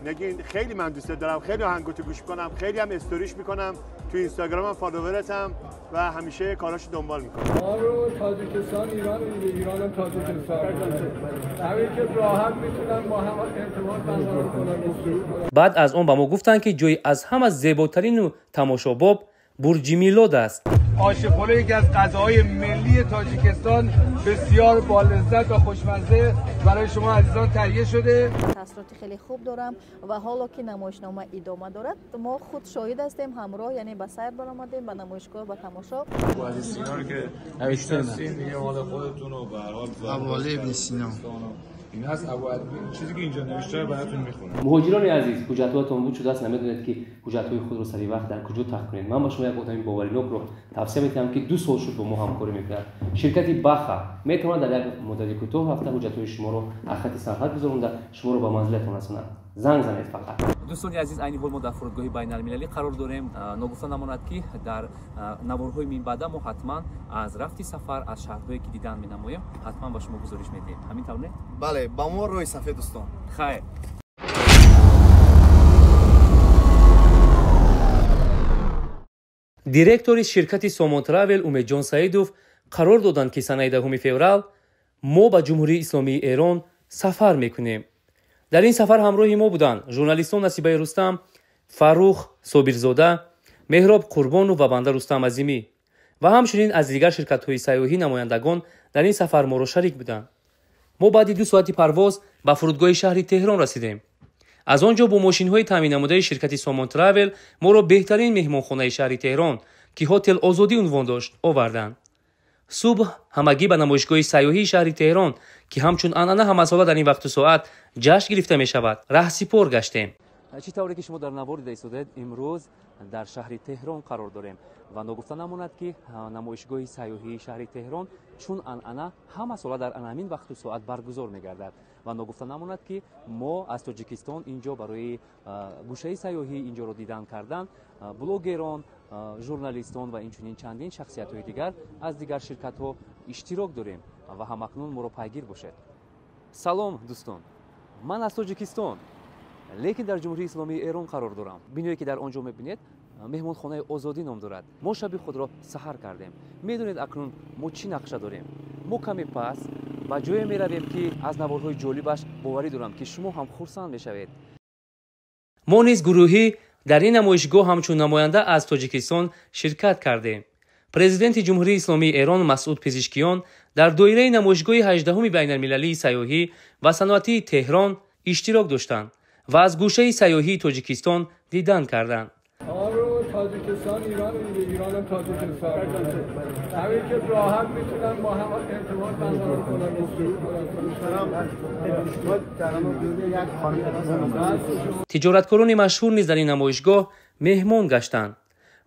نگین خیلی من دوست دارم، خیلی آهنگاتو گوش میکنم، خیلی هم استوریش میکنم، تو اینستاگرامم فالوورتم و همیشه کاراشو دنبال میکنم. ما رو تاجیکستان ایران هم تاجیکستان همین که راحت میتونن با هم ارتباط برقرار کنن. بعد از اون با ما گفتن که جوی از همه زیباترین و تماشاباب برج میلاد است. آش پلو یکی از غذاهای ملی تاجیکستان بسیار با لذت و خوشمزه برای شما عزیزان تهیه شده. تاثیرات خیلی خوب دارم و حالا که نمایشنامه ادامه دارد ما خود شاهد هستیم، همراه یعنی به سیر برآمدیم به نمایشگاه و تماشا. ابن سینا رو که میشناسین دیگه مال خودتون و به هر حال حواله ابن سینا این هست. چیزی که اینجا نوشته براتون میخونم. مهاجران عزیز، حجت‌هاتون بود شده است نمیدونید که حجت‌های خود رو سری وقت در کجا تحقیق کنید. من با شما یک آدم باورینوک رو توصیه می‌کنم که 2 سال شد با ما همکاری می‌کنه. شرکت باخا میتونه در یک مدت کوتاه هفته حجت‌های شما رو از خط سرحد بذارونده شما رو به منزلتون رسونن. زنگ زنید فقط. دوستان عزیز، عین حال ما در فرودگاه بین المللی قرار داریم. نگفته نماند که در نوارهای من بعد ما حتما از رفتی سفر از شهرهایی که دیدن می‌نماییم حتما با شما گزارش میدیم. همین طوره؟ بله، با ما روی صفحه دوستان. خیر. دایرکتوری شرکت سومون تراول اومدجان سعیدوف قرار دادند که سنه 10 فوریه ما به جمهوری اسلامی ایران سفر میکنیم. در این سفر همراه ما بودند ژورنالیستان نصیبه رستم، فروخ صابرزاده، مهراب قربان و بنده رستم عظیمی و همچنین از دیگر شرکت‌های سیاحی نمایندگان در این سفر ما را شریک بودند. ما بعد 2 ساعتی پرواز به فرودگاه شهر تهران رسیدیم. از آنجا با ماشین‌های تامین نموده شرکت سومون تراول ما را بهترین مهمانخانه شهر تهران که هتل آزادی عنوان داشت آوردند. صبح همگی به نمایشگاه سیاحی شهر تهران که همچون عنعنه همه ساله در این وقت و ساعت جشن گرفته می شود رهسپار گشتیم. چی طوری که شما در نوار دیدید امروز در شهر تهران قرار داریم و نگفته نماند که نمایشگاه سیاحی شهر تهران چون عنعنه همه ساله در همین وقت و ساعت برگزار می‌گردد و نگفته نماند که ما از تاجیکستان اینجا برای گوشه سیاحی اینجا رو دیدن کردن بلوگران، ژورنالیستان و اینچنین چندین شخصیت‌های دیگر از دیگر شرکت‌ها اشتراک داریم و همکنون ما رو پیگیر باشید. سلام دوستان، من از تاجیکستان لیکن در جمهوری اسلامی ایران قرار دارم. بینایی که در آنجا می‌بینید مهمانخانه آزادی نام دارد. ما شب خود را سحر کردیم. میدونید اکنون ما چی نقشه داریم. ما کمی پس با جایی میرویم که از نوارهای جالبش باوری دارم که شما هم خرسند میشوید. ما نیز گروهی در این نمایشگاه همچون نماینده از تاجیکستان شرکت کردیم. پرزیدنت جمهوری اسلامی ایران مسعود پزشکیان در دایره نمایشگاه 18 بین المللی سیاحی و صنعتی تهران اشتراک داشتند و از گوشه سیاحی تاجیکستان دیدن کردند. تاجیکستان ایران هم تاجیکستان همین که راحت میتونن با هم ارتباط برقرار کنن. تجارتکاران مشهور نیز در این نمایشگاه مهمان گشتند.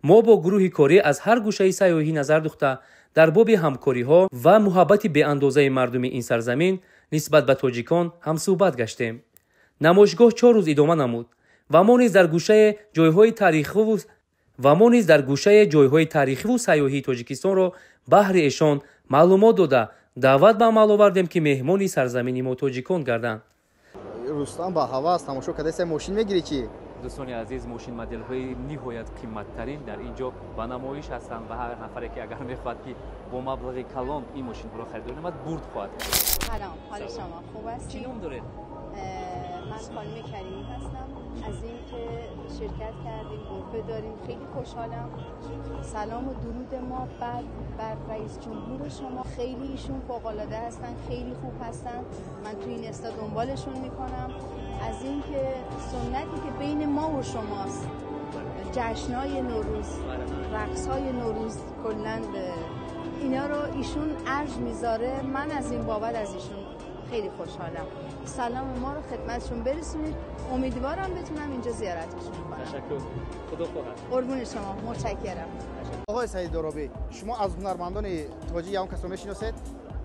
ما با گروه کاری از هر گوشه سیاحی نظر دوخته در باب همکاری ها و محبت به اندازه مردم این سرزمین نسبت به تاجیکان هم صحبت گشتیم. نمایشگاه 4 روز ادامه نمود و ما نیز در گوشه جایهای تاریخی و سیاحی تاجیکستان را بهر ایشان معلومات داده دعوت به عمل آوردیم که مهمانی سرزمین ما تاجیکان گردند. رستم با هواس تماشا کرده ماشین میگیری چی؟ دوستان عزیز، ماشین مدل های نهایت قیمت ترین در اینجا به نمایش هستند و هر نفری که اگر میخواد که با مبلغ کلان این ماشین رو خرید کنه برد خواهد. سلام، حال شما خوب است؟ چی نام دارید؟ من خانم کریمی هستم. از این که شرکت کردیم غرفه داریم خیلی خوشحالم. سلام و درود ما بر رئیس جمهور شما. خیلی ایشون فوق العاده هستن، خیلی خوب هستن. من تو این استا دنبالشون میکنم. از این که سنتی که بین ما و شماست، جشن‌های نوروز، رقص‌های نوروز، کلاً اینا رو ایشون ارج میذاره. من از این بابت از ایشون خیلی خوشحالم. سلام ما رو خدمتشون برسونید. امیدوارم بتونم اینجا زیارتشون کنم. تشکر. خدا خواهد. قربون شما، متشکرم. آقای سعید دارابی، شما از هنرمندان تاجیک هم کسا میشناسید؟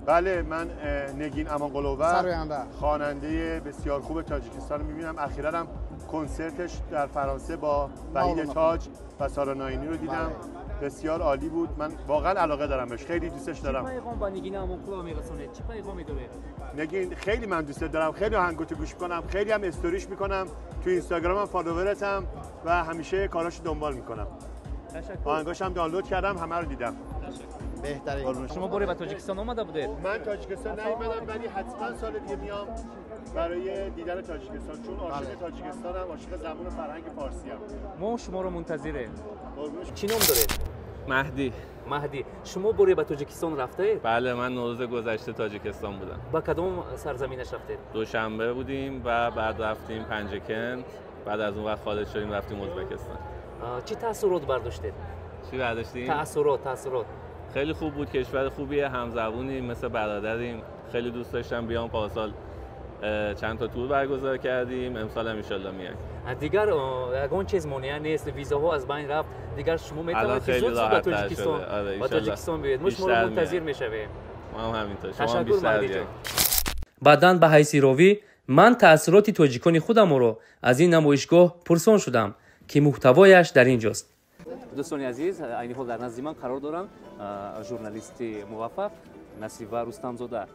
بله، من نگین امانقلوور سرآینده خواننده بسیار خوب تاجیکستان رو می‌بینم. اخیراً هم کنسرتش در فرانسه با وحید تاج و سارا ناینی رو دیدم. بله. بسیار عالی بود. من واقعا علاقه دارم بهش، خیلی دوستش دارم. چه پیغام با نگین امانقلوور میرسونید؟ چه پیغامی داره؟ نگین خیلی من دوست دارم، خیلی آهنگاتو گوش میکنم، خیلی هم استوریش میکنم، تو اینستاگرامم فالوورتم و همیشه کاراشو دنبال میکنم. آهنگاش هم دانلود کردم، همه رو دیدم. بهترین. شما باری به تاجیکستان آمده بودید؟ من تاجیکستان نیومدم ولی حتما سال دیگه میام برای دیدن تاجیکستان، چون عاشق تاجیکستانم، عاشق زبان و فرهنگ فارسی ام. ما شما رو منتظریم. چی نام دارید؟ مهدی. شما باری به تاجیکستان رفتید؟ بله، من نوروز گذشته تاجیکستان بودم. با کدوم سرزمینش رفتید؟ دوشنبه بودیم و بعد رفتیم پنجکند، بعد از اون وقت خارج شدیم رفتیم ازبکستان. چی تاثیرات برداشتید؟ چی برداشتیم؟ تاثیرات. خیلی خوب بود، کشور خوبیه، همزبونیم، مثل برادریم. خیلی دوست داشتم بیام. پارسال چند تا تور برگزار کردیم، امسال هم ان شاءالله میایم. دیگر یگان چیز مانع نیست، ویزاها از بین رفت، دیگر شما میتونید که زود به تاجیکستان بیاید. ما شما رو منتظر میشویم. ما هم همینطور. شما بیشتر بیاید. بعداً به حیث راوی من تأثیرات تاجیکان خودم رو از این نمایشگاه پرسان شدم که محتوایش در اینجاست. دوستان عزیز، این حال در نزد من قرار دارم ژورنالیست موفق نصیبه رستمزاده.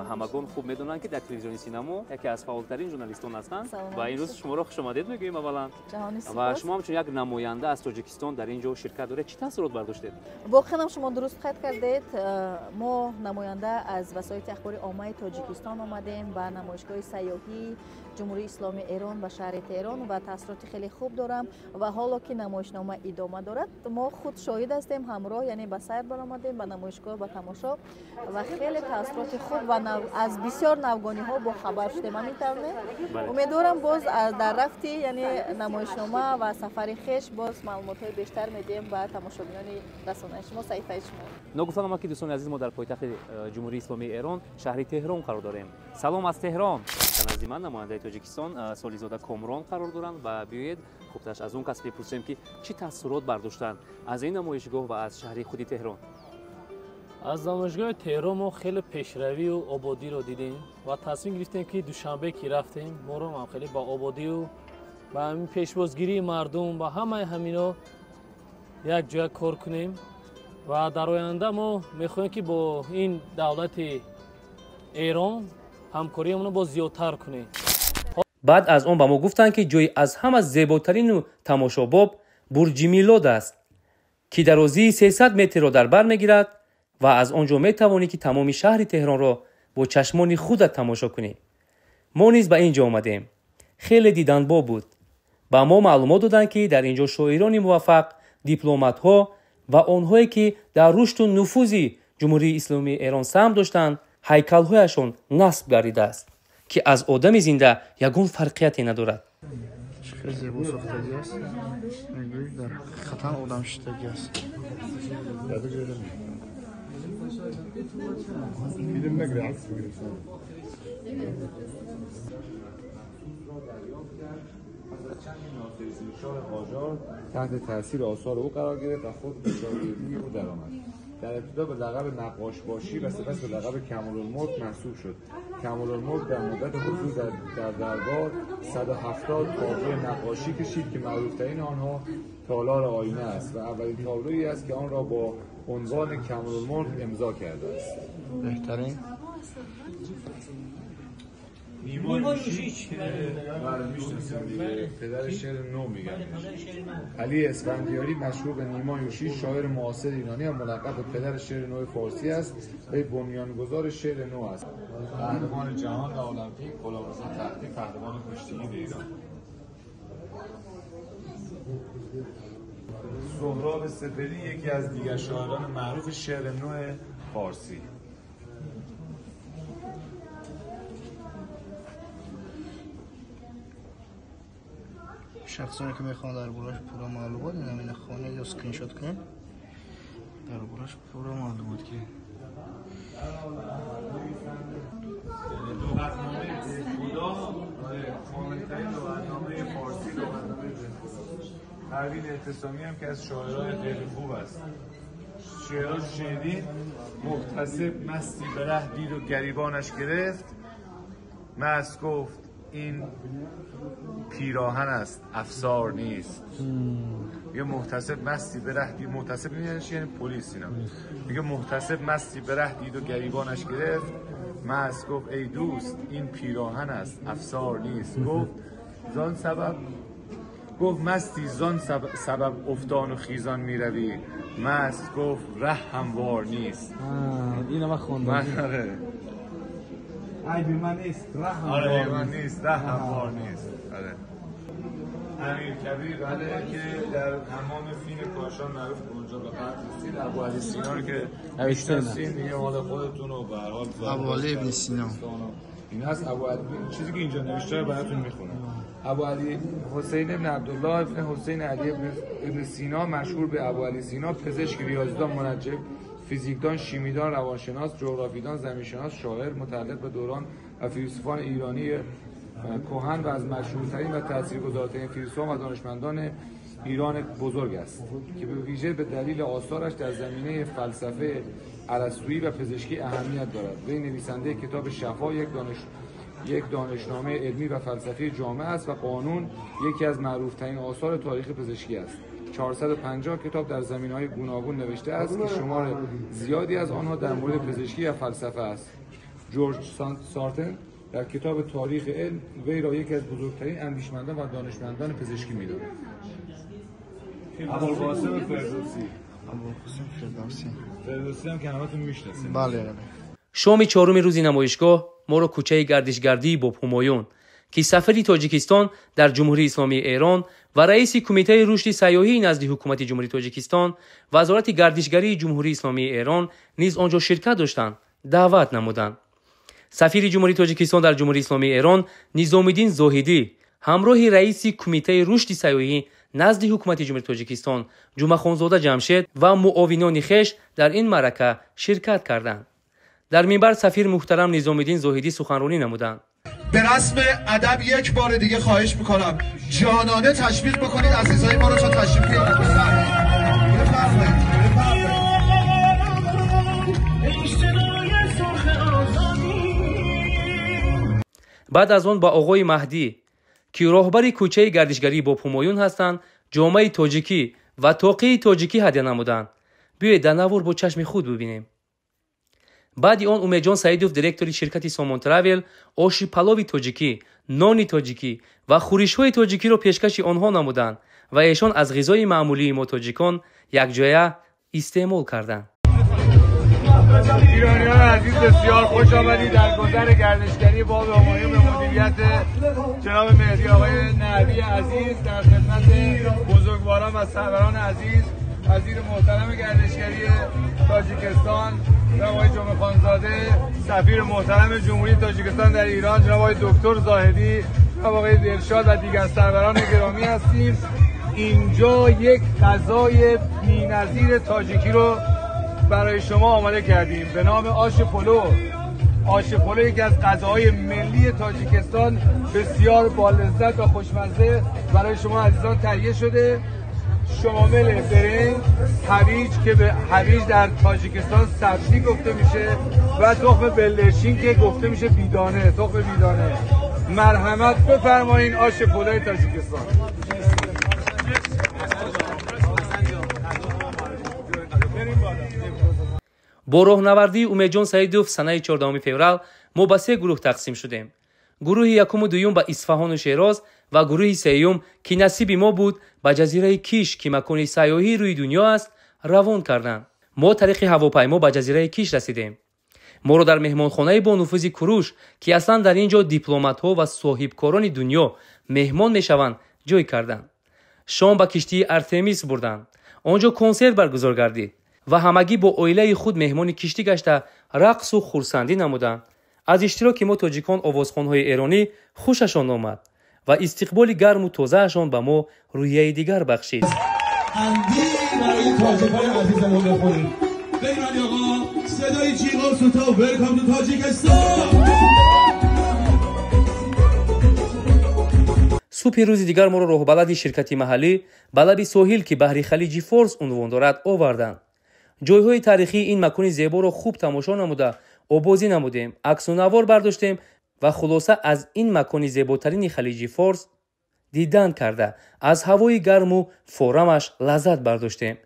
همگان خوب میدونن که در تلویزیون سینما یکی از فعالترین ژورنالیستان هستند و این روز شما را خوش آمدید میگیم اولا. و شما همچون یک نماینده از تاجیکستان در اینجا شرکت دارید، چی تاثیرات برداشتید؟ واقعا شما درست قید کردید. ما نماینده از وسایل اخباری عامه تاجیکستان آمدیم و نمایشگاه سیاحی جمهوری اسلامی ایران و شهر تهران و تاثیرات خیلی خوب دارم و حالا که نمایشنامه ادامه دارد ما خود شاهد هستیم، همراه یعنی به سیر برآمدیم به نمایشگاه به تماشا و خیلی تاثیرات خوب و از بسیار نوگانی ها با خبر شدیم. همینطوره امیدوارم باز در رفتی یعنی نمایشنامه و سفر خویش باز معلومات های بیشتر میدیم به تماشاگران رسانه شما. صحیفه شما نگفتم ما که دوستان عزیز ما در پایتخت جمهوری اسلامی ایران شهر تهران قرار داریم. سلام از تهران. از من نماینده تاجیکستان سالیزاده کامران قرار دارم و بیایید خودش از اون کس بپرسیم که چی تاثیرات برداشتن از این نمایشگاه و از شهر خودی تهران. از نمایشگاه تهران ما خیلی پیشروی و آبادی رو دیدیم و تصمیم گرفتیم که دوشنبه که رفتیم ما رو هم خیلی با آبادی و با همین پیشبازگیری مردم و همه همینا یک جای کار کنیم و در آینده ما میخوایم که با این دولت ایران همکاریمون رو با زیادتر کنیم. بعد از اون به ما گفتن که جای از همه زیباترین و تماشاباب برج میلاد است که درازی 300 متر را در بر میگیرد و از آنجا میتوانی که تمام شهر تهران را با چشمان خودت تماشا کنی. ما نیز به اینجا آمدیم. خیلی دیدنبا بود. به ما معلومات دادند که در اینجا شاعران موفق، دیپلمات‌ها و آنهایی که در رشد و نفوذ جمهوری اسلامی ایران سهم داشتند هیکل‌هایشان نصب گردیده است که از آدم زنده یگان فرقیتی ندارد. خیلی زیبا ساختگی است. میگویی در خطر آدم شدگی است. شاه قاجار تحت تاثیر آثار او قرار گرفت و خود به شاگردی او درآمد. در ابتدا به لقب نقاش باشی و سپس به لقب کمال‌الملک منصوب شد. کمال‌الملک در مدت حضور در دربار 170 تابلو نقاشی کشید که معروف‌ترین آنها تالار آینه است و اولین تابلویی است که آن را با عنوان کمال‌الملک امضا کرده است. بهترین نیما یوشیچ میشناسیم دیگه، پدر شعر نو میگن. علی اسفندیاری مشهور به نیما یوشیچ شاعر معاصر ایرانی و ملقب به پدر شعر نو فارسی است و بنیانگذار شعر نو است. قهرمان جهان و المپیک، غلامرضا تختی پهلوان کشتیگیر ایران. سهراب سپهری یکی از دیگر شاعران معروف شعر نو فارسی. شخصانی که میخوان در بورش پورا معلومات نمینه خانه یا اسکرین شات کنن در بورش پورا معلومات که لغتنامه خدا کاملترین لغتنامه فارسی لغتنامه پروین اعتصامی هم که از شاعران خیلی خوب است. شعرها شنیدین؟ محتسب مستی به ره دید و گریبانش گرفت، مست گفت این پیراهن است افسار نیست. میگه محتسب مستی به ره دید، محتسب یعنی پلیس اینا. میگه محتسب مستی به ره دید و گریبانش گرفت، مست گفت ای دوست این پیراهن است افسار نیست. گفت زان سبب گفت مستی زان سبب افتان و خیزان میروی. مست گفت ره هموار نیست. اینو من خوندم. عیبی من نیست ره هموار نیست. امیر کبیر که در حمام فین کاشان معروف به اونجا به قتل رسید. ابوعلی سینا رو که میشناسین دیگه مال خودتون و به هر حال ابوعلی ابن سینا این هست. ابوعلی چیزی که اینجا نوشته رو براتون میخونم. ابوعلی حسین ابن عبدالله ابن حسین علی ابن سینا مشهور به ابوعلی سینا، پزشک، ریاضیدان، منجم، فیزیکدان، شیمیدان، روانشناس، جغرافیدان، زمینشناس، شاعر، متعلق به دوران و فیلسوفان ایرانی کهن و از مشهورترین و تاثیرگذارترین فیلسوفان و دانشمندان ایران بزرگ است که به ویژه به دلیل آثارش در زمینه فلسفه ارسطویی و پزشکی اهمیت دارد. وی نویسنده کتاب شفا یک دانشنامه علمی و فلسفی جامع است و قانون یکی از معروفترین آثار تاریخ پزشکی است. 450 کتاب در زمینه‌های گوناگون نوشته است که شمار زیادی از آنها در مورد پزشکی و فلسفه است. جورج سارتن در کتاب تاریخ علم وی را یکی از بزرگترین اندیشمندان و دانشمندان پزشکی می‌داند. ابوالقاسم فردوسی هم که همتون میشناسید. بله. شام چهارم روز نمایشگاه ما را کوچه گردشگردی با همایون که سفیر تاجیکستان در جمهوری اسلامی ایران و رئیس کمیته رشد سیاحی نزد حکومت جمهوری تاجیکستان و وزارت گردشگری جمهوری اسلامی ایران نیز آنجا شرکت داشتند دعوت نمودند. سفیر جمهوری تاجیکستان در جمهوری اسلامی ایران نظام‌الدین زاهدی همراه رئیس کمیته رشد سیاحی نزد حکومت جمهوری تاجیکستان جمعه‌خانزاده جمشید و معاونان خویش در این معرکه شرکت کردند. در منبر سفیر محترم نظام‌الدین زاهدی سخنرانی نمودند. به رسم ادب یک بار دیگه خواهش میکنم جانانه تشویق بکنید عزیزای ما رو تا تشریف بیارید. بعد از آن با آقای مهدی که راهبر کوچه گردشگری با همایون هستند جامعه تاجیکی و تاقی تاجیکی هدیه نمودند. بیایید در نوار با چشم خود ببینیم. بعد آن امیدجان سعیدوف دیرکتوری شرکت سامان تراول آش پلاوی تاجیکی، نان تاجیکی و خورش‌های تاجیکی را پیشکش آنها نمودند و ایشان از غذای معمولی ما تاجیکان یک جایه استعمال کردند. ایرانیان عزیز بسیار خوش آمدید در گذر گردشگری باب همایون به مدیریت جناب مهدی آقای نحوی عزیز در خدمت بزرگواران و سروران عزیز، وزیر محترم گردشگری تاجیکستان جناب آقای جمعه خانزاده، سفیر محترم جمهوری تاجیکستان در ایران جناب آقای دکتر زاهدی، جناب آقای دلشاد و دیگر سروران گرامی هستیم. اینجا یک غذای بی‌نظیر تاجیکی رو برای شما آماده کردیم به نام آش پلو. آش پلو یکی از غذاهای ملی تاجیکستان بسیار با لذت و خوشمزه برای شما عزیزان تهیه شده. شامل برنج، هویج که به هویج در تاجیکستان سبزی گفته میشه و تخم بلدرچین که گفته میشه بیدانه، تخم بیدانه. مرحمت بفرمایید آش پلوی تاجیکستان. با راهنوردی امیدجان سعیدوف سنه 14 فوریه ما به 3 گروه تقسیم شدیم. گروه یکم و دوم به اصفهان و شیراز و گروه سوم که نصیب ما بود به جزیره کیش که مکان سیاحی روی دنیا است روان کردند. ما طریق هواپیما به جزیره کیش رسیدیم. ما را در مهمانخانه با نفوذ کوروش که اصلا در اینجا دیپلمات‌ها و صاحبکاران دنیا مهمان میشوند جای کردند. شام به کشتی ارتمیس بردند. آنجا کنسرت برگزار گردید و همگی با عائله خود مهمان کشتی گشته رقص و خرسندی نمودند. از اشتراک ما تاجیکان آوازخوان‌های ایرانی خوششان آمد و استقبال گرم و تازه‌شان به ما رویه دیگر بخشید. اندی برای تاجیکان عزیزمون بخونید. بگیرید آقا صدای جیغ و سوتا ویلکام تو تاجیکستان. صبح روز دیگر ما را راهبلد شرکتی محلی به لب ساحل که بحر خلیج فارس عنوان دارد آوردند. جایهای تاریخی این مکان زیبا را خوب تماشا نموده آبازی نمودیم، عکس و نوار برداشتیم و خلاصه از این مکان زیباترین خلیج فارس دیدن کرده از هوای گرم و فورمش لذت برداشتیم.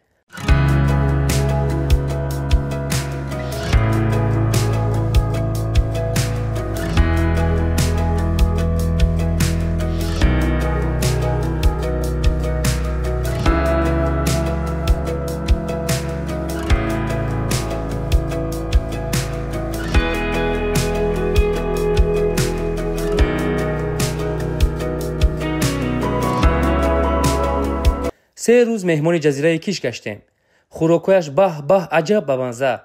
3 روز مهمان جزیره کیش گشتیم. خوراکایش به عجب بمزه.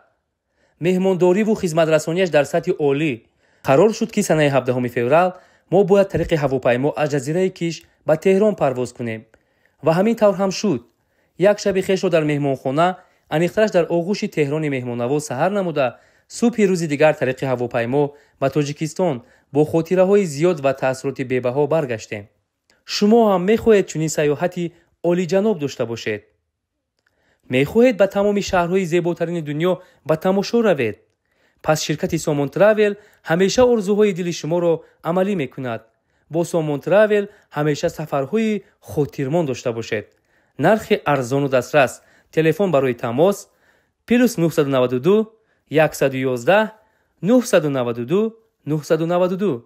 مهمانداری و خدمترسانیش در سطح عالی. قرار شد که سنه 17 فوریه ما باید طریق هواپیما از جزیره کیش به تهران پرواز کنیم و همین طور هم شد. یک شب خوش را در مهمانخانه انیخترش در آغوش تهران مهمانواز سحر نموده، صبح روز دیگر طریق هواپیما به تاجیکستان با خاطره‌های زیاد و تأثیرات بی‌بها برگشتیم. شما هم می‌خواهید چنین سیاحتی عالی جناب داشته باشید. می‌خواهید به تمام شهرهای زیباترین دنیا به تماشا روید. پس شرکت سامان تراول همیشه آرزوهای دل شما را عملی می‌کند. با سامان تراول همیشه سفرهای خاطرمان داشته باشید. نرخ ارزان و دسترس. تلفن برای تماس +992 111 992 992